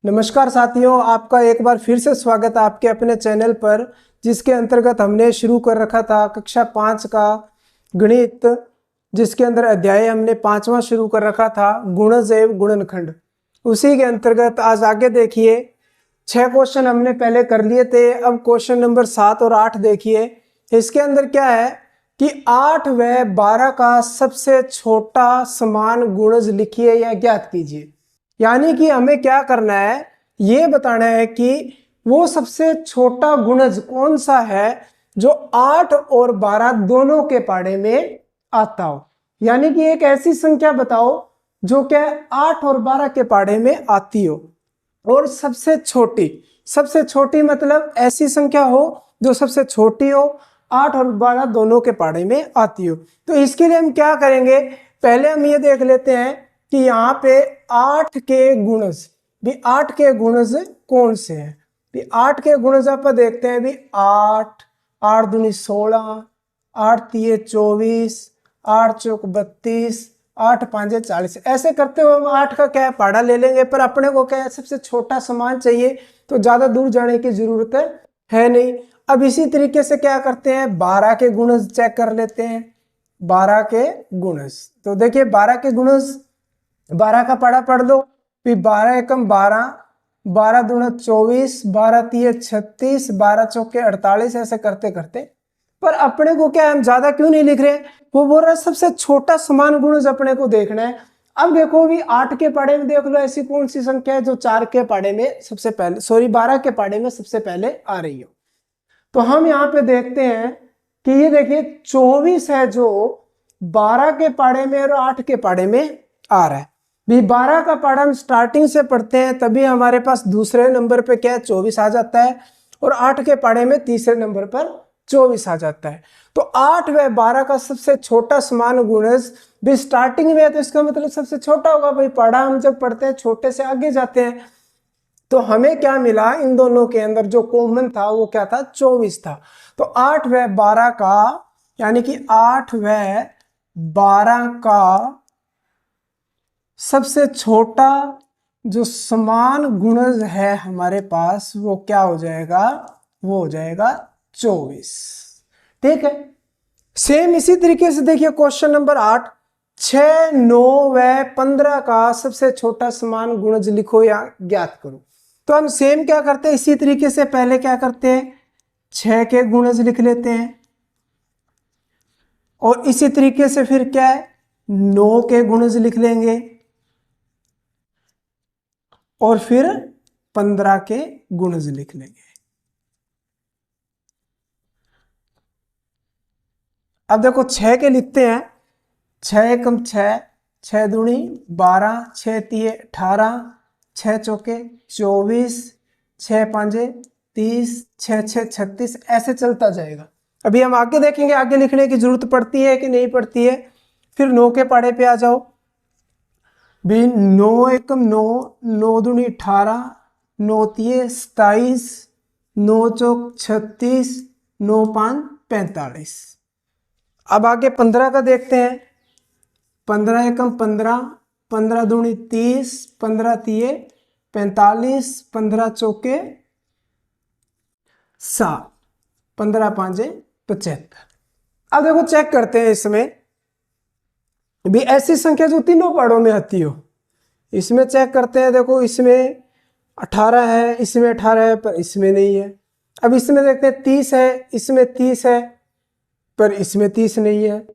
नमस्कार साथियों, आपका एक बार फिर से स्वागत है आपके अपने चैनल पर, जिसके अंतर्गत हमने शुरू कर रखा था कक्षा 5 का गणित, जिसके अंदर अध्याय हमने 5वां शुरू कर रखा था गुणज एवं गुणनखंड। उसी के अंतर्गत आज आगे देखिए 6 क्वेश्चन हमने पहले कर लिए थे। अब क्वेश्चन नंबर 7 और 8 देखिए। इसके अंदर क्या है कि 8 व 12 का सबसे छोटा समान गुणज लिखिए या ज्ञात कीजिए। यानी कि हमें क्या करना है, ये बताना है कि वो सबसे छोटा गुणज कौन सा है जो 8 और 12 दोनों के पाड़े में आता हो। यानी कि एक ऐसी संख्या बताओ जो क्या 8 और 12 के पाड़े में आती हो, और सबसे छोटी मतलब ऐसी संख्या हो जो सबसे छोटी हो, 8 और 12 दोनों के पाड़े में आती हो। तो इसके लिए हम क्या करेंगे, पहले हम ये देख लेते हैं कि यहाँ पे 8 के गुणज भी 8 के गुणज कौन से हैं। भी 8 के गुणज आप देखते हैं भी 8 8 दूनी 16, 8 तिये 24, 8 चौक 32, 8 पांजे 40। ऐसे करते हुए हम 8 का क्या पाड़ा ले लेंगे, पर अपने को क्या सबसे छोटा समान चाहिए, तो ज्यादा दूर जाने की जरूरत है नहीं। अब इसी तरीके से क्या करते हैं, 12 के गुणज चेक कर लेते हैं। 12 के गुणज, तो देखिए 12 के गुणज, 12 का पाड़ा पढ़ लो। फिर 12 एकम 12, 12 दूना 24, 12 तिये 36, 12 चौके 48। ऐसे करते करते, पर अपने को क्या हम ज्यादा क्यों नहीं लिख रहे, वो बोल रहा है सबसे छोटा समान गुणज अपने को देखना है। अब देखो भी 8 के पाड़े में देख लो ऐसी कौन सी संख्या है जो 4 के पाड़े में सबसे पहले, 12 के पाड़े में सबसे पहले आ रही हो। तो हम यहाँ पे देखते हैं कि ये देखिए 24 है जो 12 के पाड़े में और 8 के पाड़े में आ रहा है। भी 12 का पाड़ा हम स्टार्टिंग से पढ़ते हैं तभी हमारे पास दूसरे नंबर पे क्या है 24 आ जाता है, और 8 के पाड़े में तीसरे नंबर पर 24 आ जाता है। तो 8 व 12 का सबसे छोटा समान गुणज भी स्टार्टिंग में है, तो इसका मतलब सबसे छोटा होगा। भाई पाड़ा हम जब पढ़ते हैं छोटे से आगे जाते हैं, तो हमें क्या मिला, इन दोनों के अंदर जो कॉमन था वो क्या था, 24 था। तो 8 व 12 का, यानी कि 8 व 12 का सबसे छोटा जो समान गुणज है हमारे पास वो क्या हो जाएगा, वो हो जाएगा 24। ठीक है। सेम इसी तरीके से देखिए क्वेश्चन नंबर 8, 6, 9 व 15 का सबसे छोटा समान गुणज लिखो या ज्ञात करो। तो हम सेम क्या करते हैं, इसी तरीके से पहले क्या करते हैं 6 के गुणज लिख लेते हैं, और इसी तरीके से फिर क्या है 9 के गुणज लिख लेंगे, और फिर 15 के गुणज लिख लेंगे। अब देखो 6 के लिखते हैं, 6 एकम 6, 6 दूनी 12, 6 तिये 18, 6 चौके 24, 6 पांजे 30, 6 6 36। ऐसे चलता जाएगा। अभी हम आगे देखेंगे आगे लिखने की जरूरत पड़ती है कि नहीं पड़ती है। फिर 9 के पाड़े पे आ जाओ भी, 9 एकम 9, 9 दूनी 18, 9 तिये 27, 9 चौक 36, 9 पांच 45। अब आगे 15 का देखते हैं, 15 एकम 15, 15 दूनी 30, 15 तिये 45, 15 चौके 7, 15 पांचे 75। अब देखो चेक करते हैं इसमें भी ऐसी संख्या जो तीनों पाड़ों में आती हो। इसमें चेक करते हैं, देखो इसमें 18 है, इसमें 18 है पर इसमें नहीं है। अब इसमें देखते हैं 30 है, इसमें 30 है पर इसमें 30 नहीं है।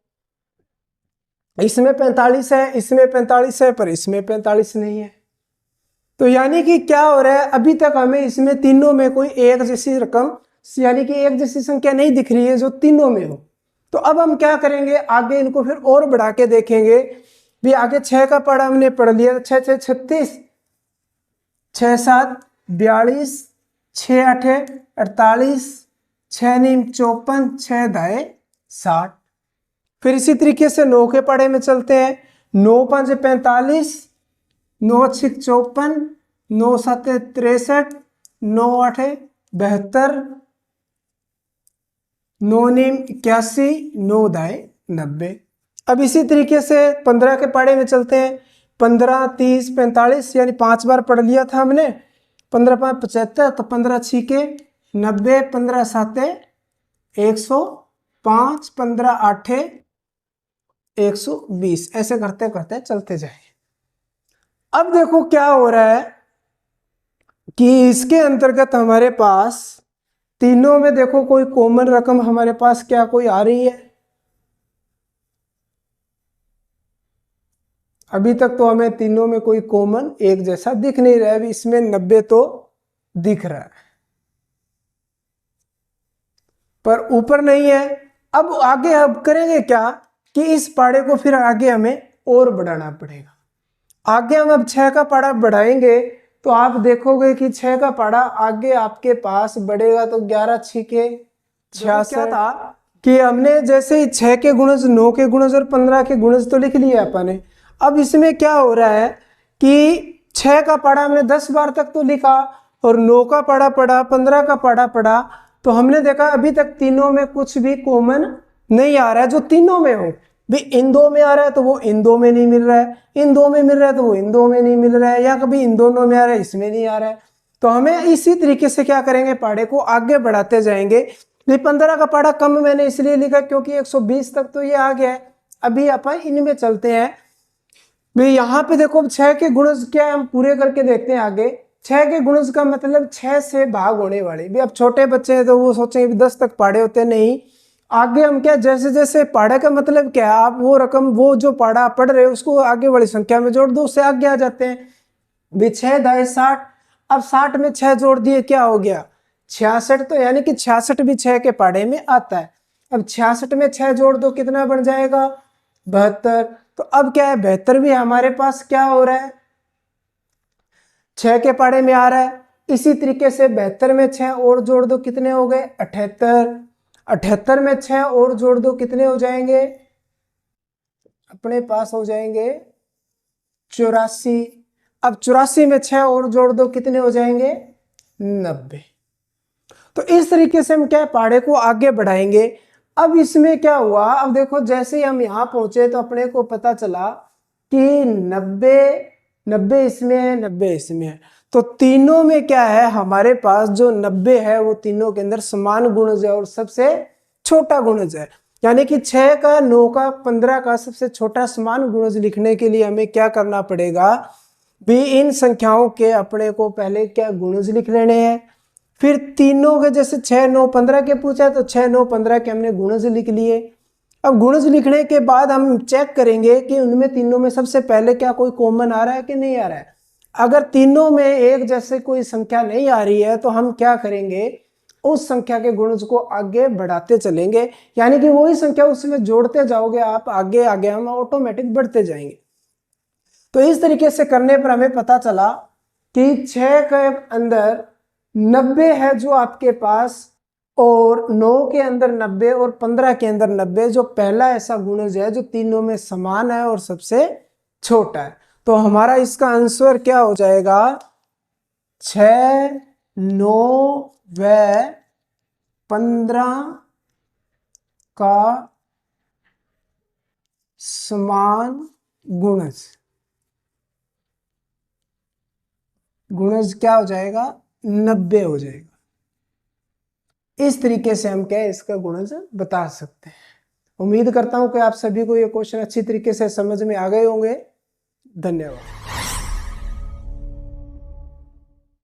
इसमें 45 है, इसमें 45 है पर इसमें 45 नहीं है। तो यानी कि क्या हो रहा है, अभी तक हमें इसमें तीनों में कोई एक जैसी रकम, यानी कि एक जैसी संख्या नहीं दिख रही है जो तीनों में हो। तो अब हम क्या करेंगे, आगे इनको फिर और बढ़ा के देखेंगे भी। आगे 6 का पाड़ा हमने पढ़ लिया, 6 6 36, 6 7 42, 6 8 48, 6 9 54, 6 दाए 60। फिर इसी तरीके से 9 के पाड़े में चलते हैं, 9 5 45, 9 6 54, 9 7 63, 9 8 72, 9 9 81, 9 दाए 90। अब इसी तरीके से 15 के पाड़े में चलते हैं, 15, 30, 45 यानी 5 बार पढ़ लिया था हमने। 15 5 75, तो 15 6 90, 15 7 105, 15 8 120, ऐसे करते करते चलते जाएंगे। अब देखो क्या हो रहा है कि इसके अंतर्गत हमारे पास तीनों में देखो कोई कॉमन रकम हमारे पास क्या कोई आ रही है। अभी तक तो हमें तीनों में कोई कॉमन एक जैसा दिख नहीं रहा है। अभी इसमें 90 तो दिख रहा है पर ऊपर नहीं है। अब आगे अब करेंगे क्या कि इस पाड़े को फिर आगे हमें और बढ़ाना पड़ेगा। आगे हम अब 6 का पाड़ा बढ़ाएंगे तो आप देखोगे कि 6 का पाड़ा आगे आपके पास बढ़ेगा तो 11 6 66। क्या था कि हमने जैसे ही 6 के गुणज 9 के गुणज और 15 के गुणज तो लिख लिए अपन ने। अब इसमें क्या हो रहा है कि 6 का पाड़ा हमने 10 बार तक तो लिखा और 9 का पाड़ा पढ़ा, 15 का पाड़ा पढ़ा, तो हमने देखा अभी तक तीनों में कुछ भी कॉमन नहीं आ रहा है जो तीनों में हो। भी इन दो में आ रहा है तो वो इन दो में नहीं मिल रहा है, इन दो में मिल रहा है तो वो इन दो में नहीं मिल रहा है, या कभी इन दोनों में आ रहा है इसमें नहीं आ रहा है। तो हमें इसी तरीके से क्या करेंगे, पाड़े को आगे बढ़ाते जाएंगे। ये 15 का पाड़ा कम मैंने इसलिए लिखा क्योंकि 120 तक तो ये आ गया है। अभी अपन इनमें चलते हैं। भाई यहाँ पे देखो 6 के गुणज क्या हम पूरे करके देखते हैं आगे। 6 के गुणज का मतलब 6 से भाग होने वाले। भी अब छोटे बच्चे हैं तो वो सोचेंगे 10 तक पाड़े होते नहीं। आगे हम क्या जैसे जैसे पाड़े का मतलब क्या है, आप वो रकम वो जो पाड़ा पढ़ रहे हो उसको आगे वाली संख्या में जोड़ दो, उससे आगे आ जाते हैं। भी 6 दाई 60, अब 60 में 6 जोड़ दिए क्या हो गया 66। तो यानी कि 66 भी 6 के पाड़े में आता है। अब 66 में 6 जोड़ दो कितना बन जाएगा 72। तो अब क्या है 72 भी हमारे पास क्या हो रहा है 6 के पाड़े में आ रहा है। इसी तरीके से 72 में 6 और जोड़ दो कितने हो गए 78। 78 में 6 और जोड़ दो कितने हो जाएंगे अपने पास हो जाएंगे 84। अब 84 में 6 और जोड़ दो कितने हो जाएंगे 90। तो इस तरीके से हम क्या है पाड़े को आगे बढ़ाएंगे। अब इसमें क्या हुआ, अब देखो जैसे ही हम यहाँ पहुंचे तो अपने को पता चला कि 90 इसमें है 90 इसमें है। तो तीनों में क्या है हमारे पास जो 90 है वो तीनों के अंदर समान गुणज है और सबसे छोटा गुणज है। यानी कि 6 का 9 का 15 का सबसे छोटा समान गुणज लिखने के लिए हमें क्या करना पड़ेगा भी इन संख्याओं के अपने को पहले क्या गुणज लिख लेने हैं। फिर तीनों के जैसे 6 9 15 के पूछा तो 6 9 15 के हमने गुणज लिख लिए। अब गुणज लिखने के बाद हम चेक करेंगे कि उनमें तीनों में सबसे पहले क्या कोई कॉमन आ रहा है कि नहीं आ रहा है। अगर तीनों में एक जैसे कोई संख्या नहीं आ रही है तो हम क्या करेंगे उस संख्या के गुणज को आगे बढ़ाते चलेंगे। यानी कि वही संख्या उसमें जोड़ते जाओगे आप आगे आगे हम ऑटोमेटिक बढ़ते जाएंगे। तो इस तरीके से करने पर हमें पता चला कि 6 के अंदर 90 है जो आपके पास और 9 के अंदर 90 और 15 के अंदर 90 जो पहला ऐसा गुणज है जो तीनों में समान है और सबसे छोटा है। तो हमारा इसका आंसर क्या हो जाएगा 6 9 व 15 का समान गुणज। गुणज क्या हो जाएगा 90 हो जाएगा। इस तरीके से हम क्या है इसका गुणज बता सकते हैं। उम्मीद करता हूं कि आप सभी को ये क्वेश्चन अच्छी तरीके से समझ में आ गए होंगे। धन्यवाद।